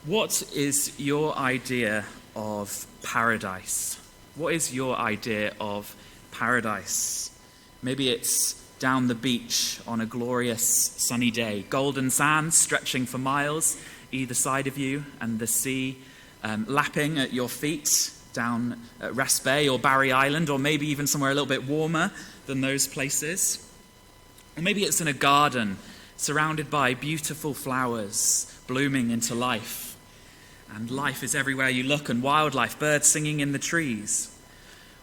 What is your idea of paradise? What is your idea of paradise? Maybe it's down the beach on a glorious sunny day, golden sands stretching for miles either side of you, and the sea lapping at your feet down at Rest Bay or Barry Island, or maybe even somewhere a little bit warmer than those places. Or maybe it's in a garden surrounded by beautiful flowers blooming into life. And life is everywhere you look, and wildlife, birds singing in the trees.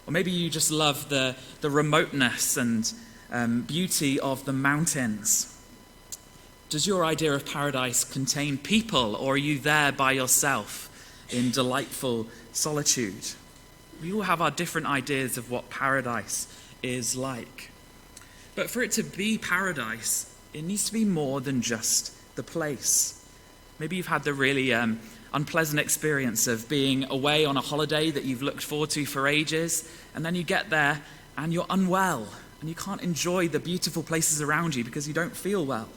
Or maybe you just love the remoteness and beauty of the mountains. Does your idea of paradise contain people, or are you there by yourself in delightful solitude? We all have our different ideas of what paradise is like. But for it to be paradise, it needs to be more than just the place. Maybe you've had the really unpleasant experience of being away on a holiday that you've looked forward to for ages, and then you get there and you're unwell and you can't enjoy the beautiful places around you because you don't feel well.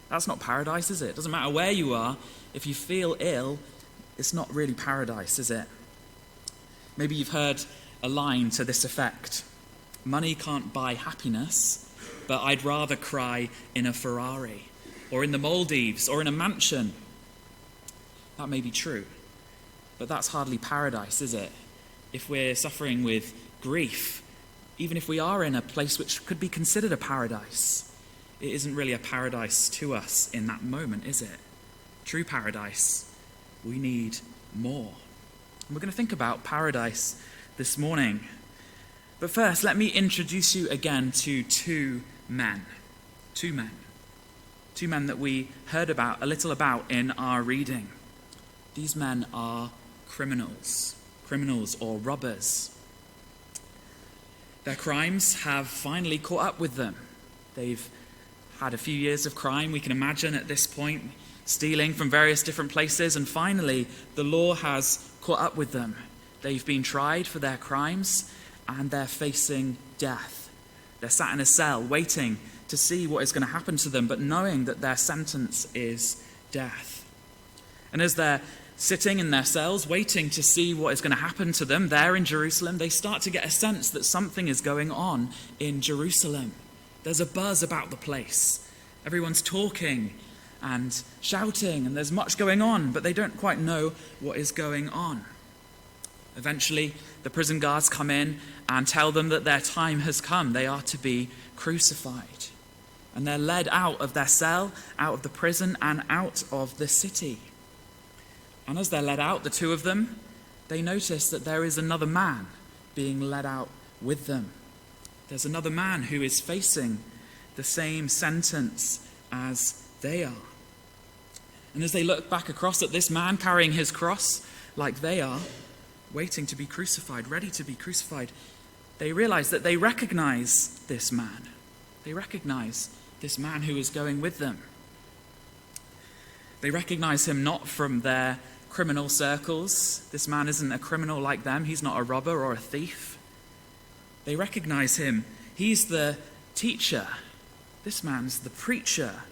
That's not paradise, is it? It doesn't matter where you are. If you feel ill, it's not really paradise, is it? Maybe you've heard a line to this effect: money can't buy happiness, but I'd rather cry in a Ferrari, or in the Maldives, or in a mansion. That may be true, but that's hardly paradise, is it? If we're suffering with grief, even if we are in a place which could be considered a paradise, it isn't really a paradise to us in that moment, is it? True paradise, we need more. And we're going to think about paradise this morning. But first, let me introduce you again to two men. Two men that we heard about a little about in our reading. These men are criminals or robbers. Their crimes have finally caught up with them. They've had a few years of crime, we can imagine at this point, stealing from various different places, and finally the law has caught up with them. They've been tried for their crimes, and they're facing death. They're sat in a cell waiting to see what is going to happen to them, but knowing that their sentence is death. And as they're sitting in their cells, waiting to see what is going to happen to them there in Jerusalem, they start to get a sense that something is going on in Jerusalem. There's a buzz about the place. Everyone's talking and shouting, and there's much going on, but they don't quite know what is going on. Eventually, the prison guards come in and tell them that their time has come. They are to be crucified. And they're led out of their cell, out of the prison, and out of the city. And as they're led out, the two of them, they notice that there is another man being led out with them. There's another man who is facing the same sentence as they are. And as they look back across at this man carrying his cross like they are, waiting to be crucified, ready to be crucified, they realize that they recognize this man. They recognize this man who is going with them. They recognize him not from their criminal circles. This man isn't a criminal like them. He's not a robber or a thief. They recognize him. He's the teacher. This man's the preacher.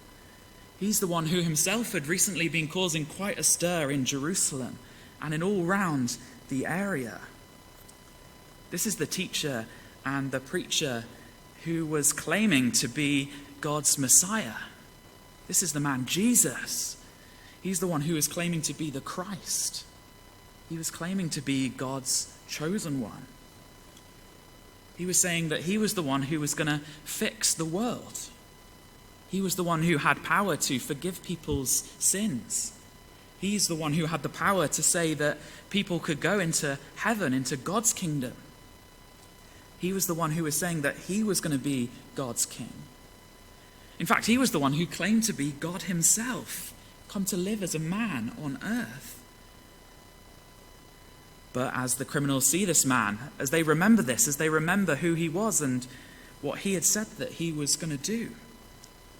He's the one who himself had recently been causing quite a stir in Jerusalem and in all round the area. This is the teacher and the preacher who was claiming to be God's Messiah. This is the man Jesus. He's the one who is claiming to be the Christ. He was claiming to be God's chosen one. He was saying that he was the one who was going to fix the world. He was the one who had power to forgive people's sins. He's the one who had the power to say that people could go into heaven, into God's kingdom. He was the one who was saying that he was going to be God's king. In fact, he was the one who claimed to be God himself, come to live as a man on earth. But as the criminals see this man, as they remember this, as they remember who he was and what he had said that he was going to do,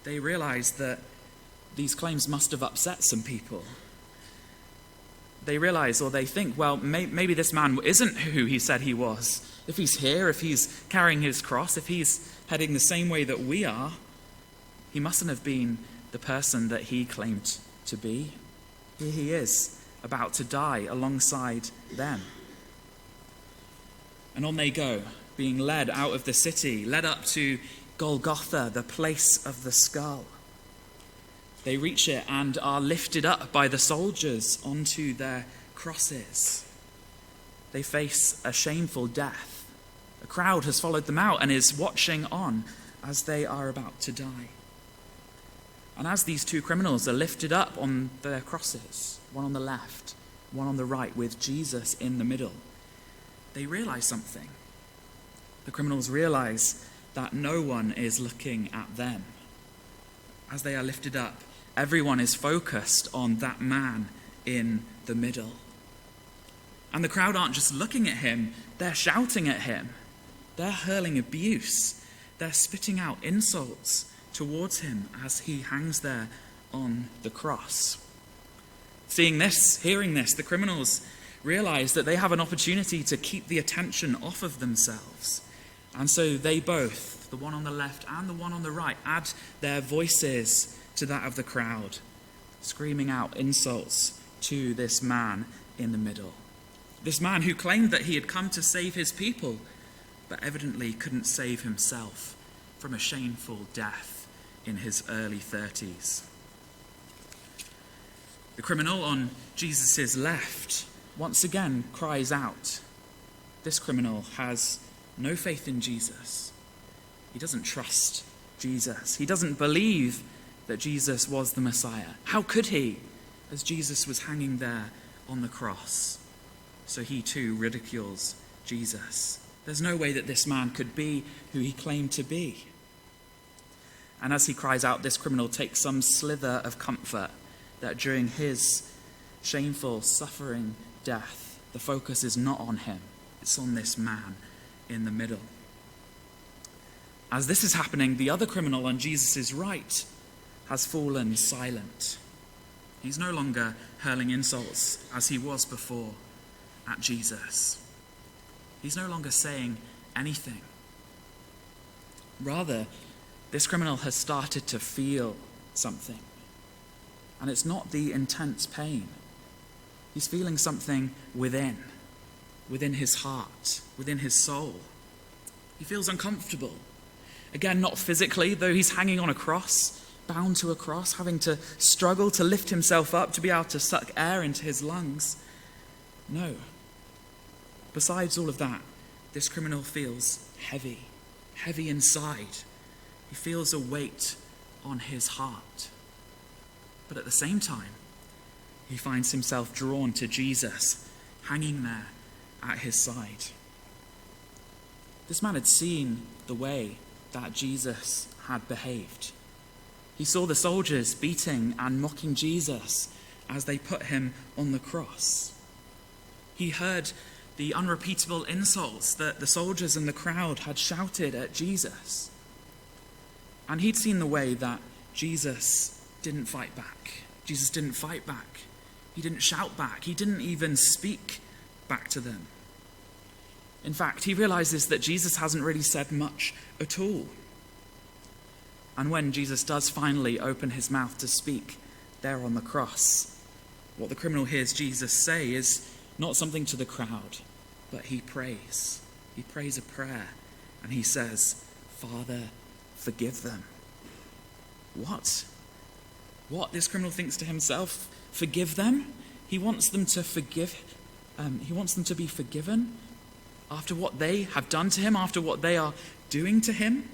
they realize that these claims must have upset some people. They realize, or they think, well, maybe this man isn't who he said he was. If he's here, if he's carrying his cross, if he's heading the same way that we are, he mustn't have been the person that he claimed to be. Here he is, about to die alongside them. And on they go, being led out of the city, led up to Golgotha, the place of the skull. They reach it and are lifted up by the soldiers onto their crosses. They face a shameful death. A crowd has followed them out and is watching on as they are about to die. And as these two criminals are lifted up on their crosses, one on the left, one on the right, with Jesus in the middle, they realize something. The criminals realize that no one is looking at them. As they are lifted up, everyone is focused on that man in the middle. And the crowd aren't just looking at him, they're shouting at him. They're hurling abuse. They're spitting out insults towards him as he hangs there on the cross. Seeing this, hearing this, the criminals realize that they have an opportunity to keep the attention off of themselves. And so they both, the one on the left and the one on the right, add their voices to that of the crowd, screaming out insults to this man in the middle. This man who claimed that he had come to save his people, but evidently couldn't save himself from a shameful death in his early 30s. The criminal on Jesus' left once again cries out. This criminal has no faith in Jesus. He doesn't trust Jesus. He doesn't believe that Jesus was the Messiah. How could he, as Jesus was hanging there on the cross? So he too ridicules Jesus. There's no way that this man could be who he claimed to be. And as he cries out, this criminal takes some slither of comfort that during his shameful, suffering death, the focus is not on him. It's on this man in the middle. As this is happening, the other criminal on Jesus' right has fallen silent. He's no longer hurling insults as he was before at Jesus. He's no longer saying anything. Rather, this criminal has started to feel something. And it's not the intense pain. He's feeling something within his heart, within his soul. He feels uncomfortable. Again, not physically, though he's hanging on a cross, bound to a cross, having to struggle to lift himself up to be able to suck air into his lungs. No. Besides all of that, this criminal feels heavy inside. He feels a weight on his heart. But at the same time, he finds himself drawn to Jesus, hanging there at his side. This man had seen the way that Jesus had behaved. He saw the soldiers beating and mocking Jesus as they put him on the cross. He heard the unrepeatable insults that the soldiers and the crowd had shouted at Jesus. And he'd seen the way that Jesus didn't fight back. Jesus didn't fight back. He didn't shout back. He didn't even speak back to them. In fact, he realizes that Jesus hasn't really said much at all. And when Jesus does finally open his mouth to speak there on the cross, what the criminal hears Jesus say is not something to the crowd, but he prays. He prays a prayer and he says, "Father, forgive them." What? This criminal thinks to himself, forgive them? He wants them to forgive. He wants them to be forgiven after what they have done to him, after what they are doing to him.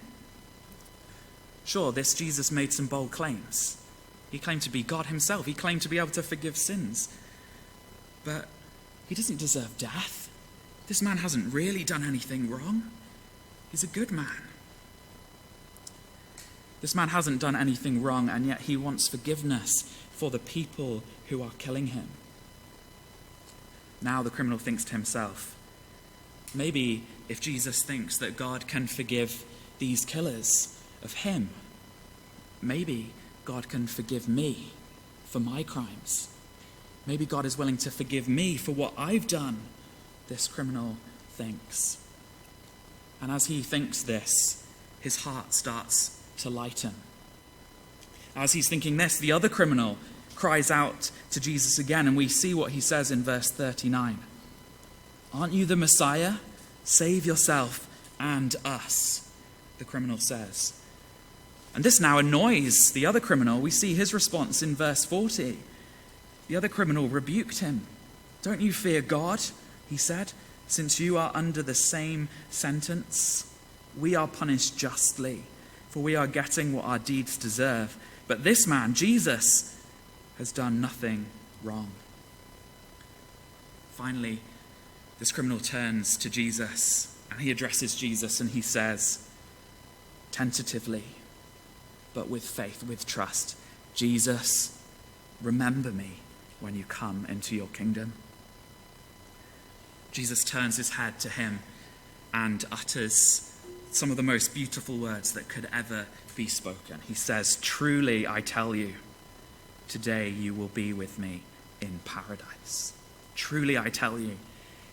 Sure, this Jesus made some bold claims. He claimed to be God himself. He claimed to be able to forgive sins. But he doesn't deserve death. This man hasn't really done anything wrong. He's a good man. This man hasn't done anything wrong, and yet he wants forgiveness for the people who are killing him. Now the criminal thinks to himself, maybe if Jesus thinks that God can forgive these killers of him, maybe God can forgive me for my crimes. Maybe God is willing to forgive me for what I've done, this criminal thinks. And as he thinks this, his heart starts to lighten. As he's thinking this, the other criminal cries out to Jesus again, and we see what he says in verse 39. "Aren't you the Messiah? Save yourself and us," the criminal says. And this now annoys the other criminal. We see his response in verse 40. The other criminal rebuked him. "Don't you fear God," he said, "since you are under the same sentence? We are punished justly, for we are getting what our deeds deserve. But this man, Jesus, has done nothing wrong." Finally, this criminal turns to Jesus, and he addresses Jesus, and he says, tentatively, but with faith, with trust, "Jesus, remember me when you come into your kingdom." Jesus turns his head to him and utters some of the most beautiful words that could ever be spoken. He says, "Truly I tell you, today you will be with me in paradise." Truly I tell you.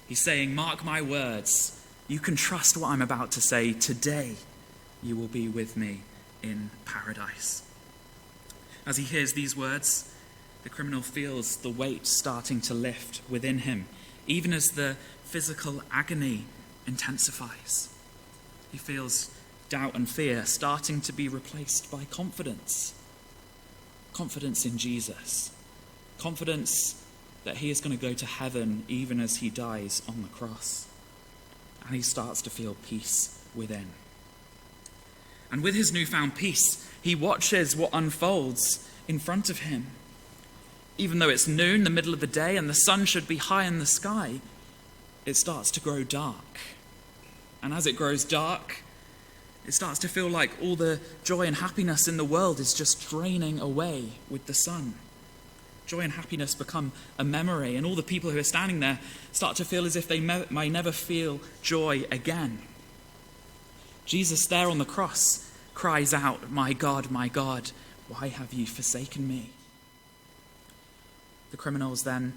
He's saying, mark my words. You can trust what I'm about to say. Today you will be with me in paradise. As he hears these words, the criminal feels the weight starting to lift within him, even as the physical agony intensifies. He feels doubt and fear starting to be replaced by confidence. Confidence in Jesus. Confidence that he is going to go to heaven even as he dies on the cross. And he starts to feel peace within. And with his newfound peace, he watches what unfolds in front of him. Even though it's noon, the middle of the day, and the sun should be high in the sky, it starts to grow dark. And as it grows dark, it starts to feel like all the joy and happiness in the world is just draining away with the sun. Joy and happiness become a memory, and all the people who are standing there start to feel as if they may never feel joy again. Jesus there on the cross cries out, my God, why have you forsaken me?" The criminals then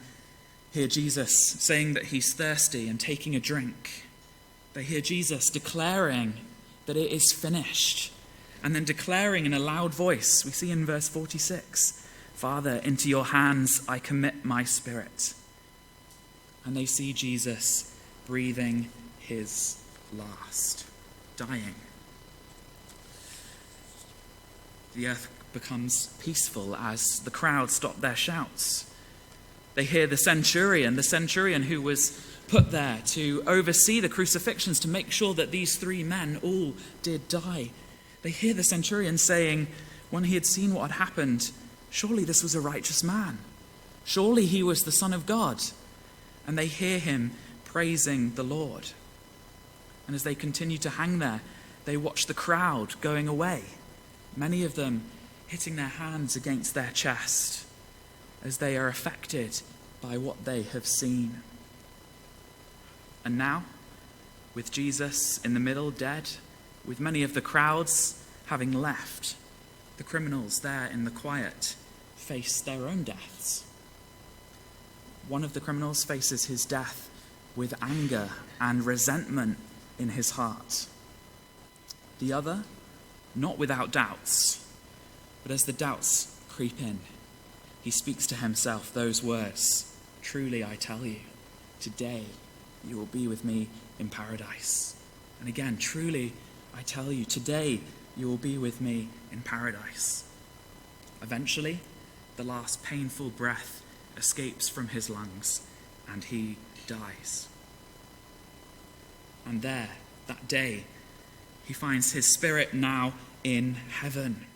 hear Jesus saying that he's thirsty and taking a drink. They hear Jesus declaring that it is finished, and then declaring in a loud voice, we see in verse 46, "Father, into your hands I commit my spirit." And they see Jesus breathing his last, dying. The earth becomes peaceful as the crowd stop their shouts. They hear the centurion who was put there to oversee the crucifixions, to make sure that these three men all did die. They hear the centurion saying, when he had seen what had happened, "Surely this was a righteous man. Surely he was the Son of God." And they hear him praising the Lord. And as they continue to hang there, they watch the crowd going away, many of them hitting their hands against their chest as they are affected by what they have seen. And now, with Jesus in the middle, dead, with many of the crowds having left, the criminals there in the quiet face their own deaths. One of the criminals faces his death with anger and resentment in his heart. The other, not without doubts, but as the doubts creep in, he speaks to himself those words, "Truly I tell you, today you will be with me in paradise." And again, "Truly I tell you, today you will be with me in paradise." Eventually, the last painful breath escapes from his lungs, and he dies. And there, that day, he finds his spirit now in heaven.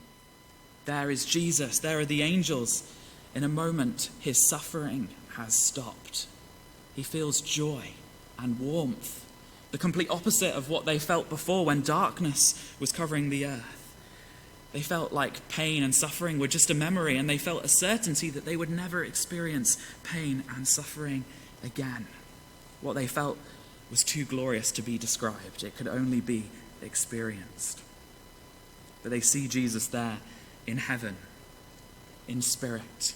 There is Jesus, there are the angels. In a moment, his suffering has stopped. He feels joy and warmth, the complete opposite of what they felt before when darkness was covering the earth. They felt like pain and suffering were just a memory, and they felt a certainty that they would never experience pain and suffering again. What they felt was too glorious to be described. It could only be experienced. But they see Jesus there in heaven, in spirit.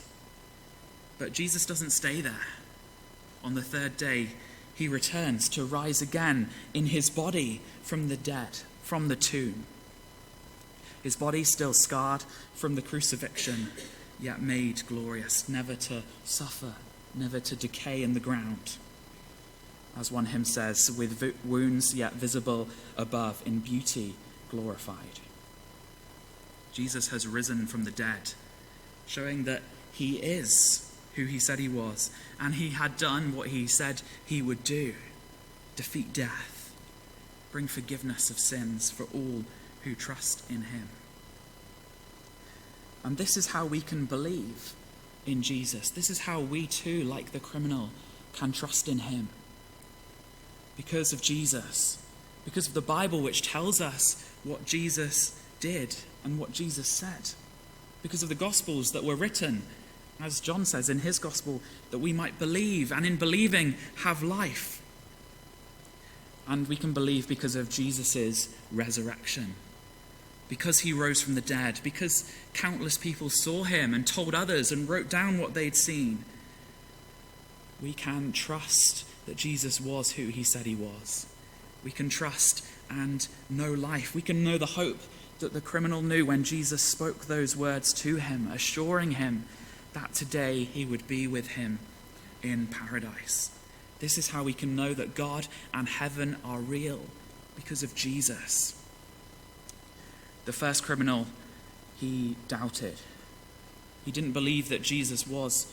But Jesus doesn't stay there. On the third day, he returns to rise again in his body from the dead, from the tomb. His body still scarred from the crucifixion, yet made glorious, never to suffer, never to decay in the ground. As one hymn says, with wounds yet visible above, in beauty glorified. Jesus has risen from the dead, showing that he is who he said he was, and he had done what he said he would do: defeat death, bring forgiveness of sins for all who trust in him. And this is how we can believe in Jesus. This is how we too, like the criminal, can trust in him. Because of Jesus, because of the Bible, which tells us what Jesus did and what Jesus said. Because of the Gospels that were written, as John says in his Gospel, that we might believe, and in believing have life. And we can believe because of Jesus' resurrection. Because he rose from the dead, because countless people saw him and told others and wrote down what they'd seen. We can trust that Jesus was who he said he was. We can trust and know life. We can know the hope that the criminal knew when Jesus spoke those words to him, assuring him that today he would be with him in paradise. This is how we can know that God and heaven are real, because of Jesus. The first criminal, he doubted. He didn't believe that Jesus was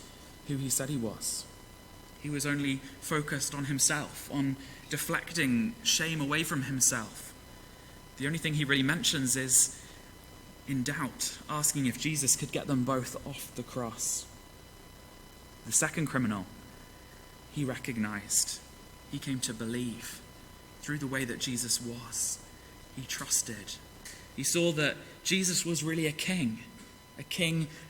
who he said he was. He was only focused on himself, on deflecting shame away from himself. The only thing he really mentions is in doubt, asking if Jesus could get them both off the cross. The second criminal, he recognized. He came to believe through the way that Jesus was. He trusted. He saw that Jesus was really a king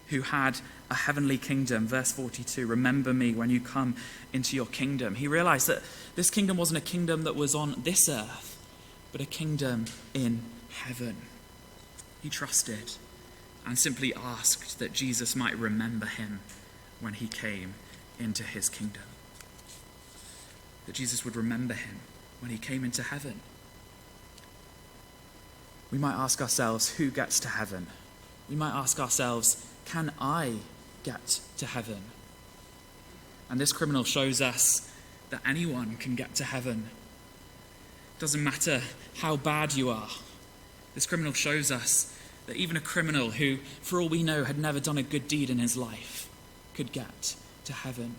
who had a heavenly kingdom. Verse 42, remember me when you come into your kingdom. He realized that this kingdom wasn't a kingdom that was on this earth, but a kingdom in heaven. He trusted and simply asked that Jesus might remember him when he came into his kingdom. That Jesus would remember him when he came into heaven. We might ask ourselves, who gets to heaven? We might ask ourselves, can I get to heaven? And this criminal shows us that anyone can get to heaven. It doesn't matter how bad you are. This criminal shows us that even a criminal who, for all we know, had never done a good deed in his life could get to heaven.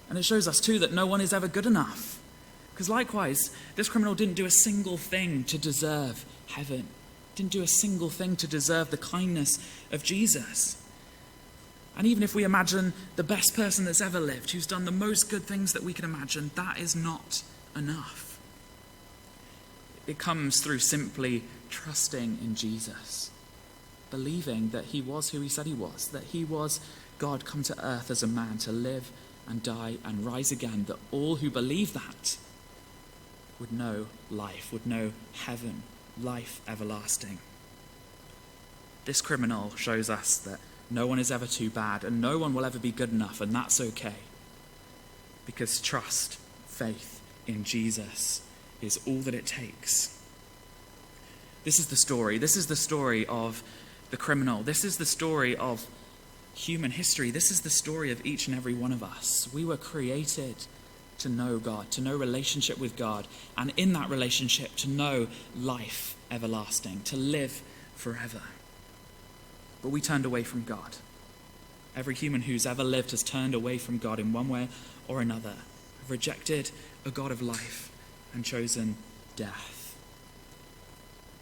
And it shows us too that no one is ever good enough. Because likewise, this criminal didn't do a single thing to deserve heaven. Didn't do a single thing to deserve the kindness of Jesus. And even if we imagine the best person that's ever lived, who's done the most good things that we can imagine, that is not enough. It comes through simply trusting in Jesus, believing that he was who he said he was, that he was God come to earth as a man to live and die and rise again, that all who believe that would know life, would know heaven, life everlasting. This criminal shows us that no one is ever too bad and no one will ever be good enough, and that's okay. Because trust, faith in Jesus is all that it takes. This is the story. This is the story of the criminal. This is the story of human history. This is the story of each and every one of us. We were created to know God, to know relationship with God, and in that relationship to know life everlasting, to live forever. But we turned away from God. Every human who's ever lived has turned away from God in one way or another, have rejected a God of life and chosen death.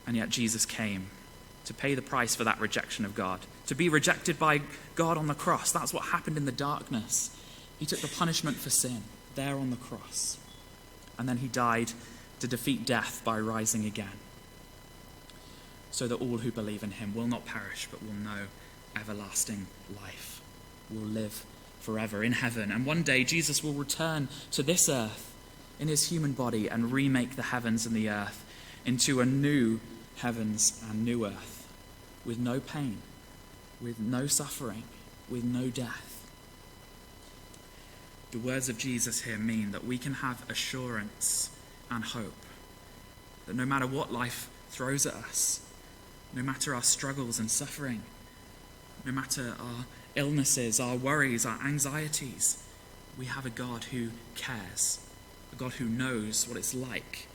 And yet Jesus came to pay the price for that rejection of God, to be rejected by God on the cross. That's what happened in the darkness. He took the punishment for sin there on the cross. And then he died to defeat death by rising again, so that all who believe in him will not perish but will know everlasting life, will live forever in heaven. And one day Jesus will return to this earth in his human body and remake the heavens and the earth into a new heavens and new earth, with no pain, with no suffering, with no death. The words of Jesus here mean that we can have assurance and hope that no matter what life throws at us, no matter our struggles and suffering, No matter our illnesses, our worries, our anxieties, we have a God who cares, a God who knows what it's like,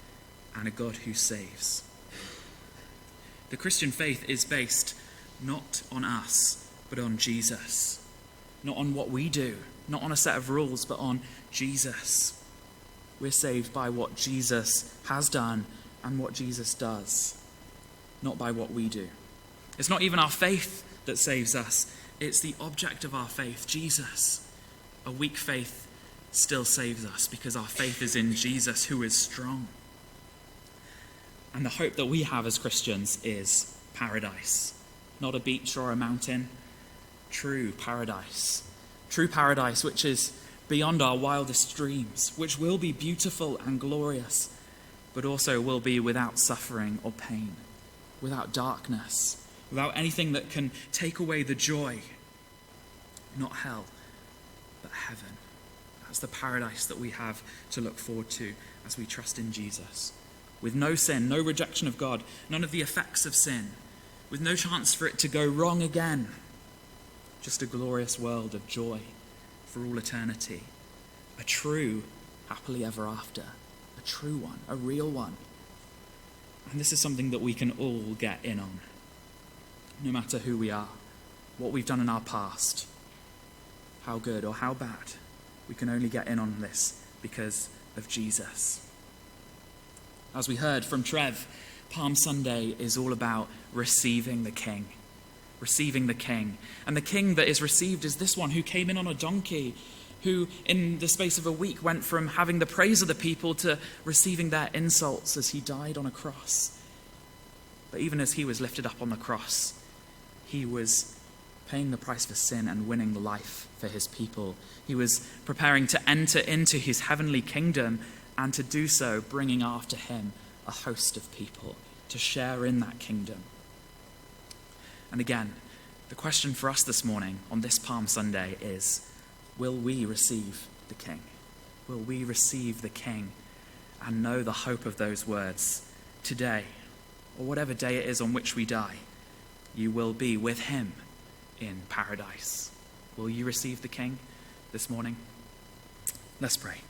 and a God who saves. The Christian faith is based not on us, but on Jesus. Not on what we do, not on a set of rules, but on Jesus. We're saved by what Jesus has done and what Jesus does, not by what we do. It's not even our faith that saves us. It's the object of our faith, Jesus. A weak faith still saves us because our faith is in Jesus, who is strong. And the hope that we have as Christians is paradise. Not a beach or a mountain. True paradise. True paradise which is beyond our wildest dreams, which will be beautiful and glorious, but also will be without suffering or pain, without darkness, without anything that can take away the joy. Not hell, but heaven. That's the paradise that we have to look forward to as we trust in Jesus. With no sin, no rejection of God, none of the effects of sin, with no chance for it to go wrong again. Just a glorious world of joy for all eternity. A true happily ever after. A true one, a real one. And this is something that we can all get in on. No matter who we are, what we've done in our past, how good or how bad, we can only get in on this because of Jesus. As we heard from Trev, Palm Sunday is all about receiving the King. Receiving the King. And the King that is received is this one who came in on a donkey, who in the space of a week went from having the praise of the people to receiving their insults as he died on a cross. But even as he was lifted up on the cross, he was paying the price for sin and winning life for his people. He was preparing to enter into his heavenly kingdom, and to do so, bringing after him a host of people to share in that kingdom. And again, the question for us this morning on this Palm Sunday is, will we receive the King? Will we receive the King and know the hope of those words today, or whatever day it is on which we die? You will be with him in paradise. Will you receive the King this morning? Let's pray.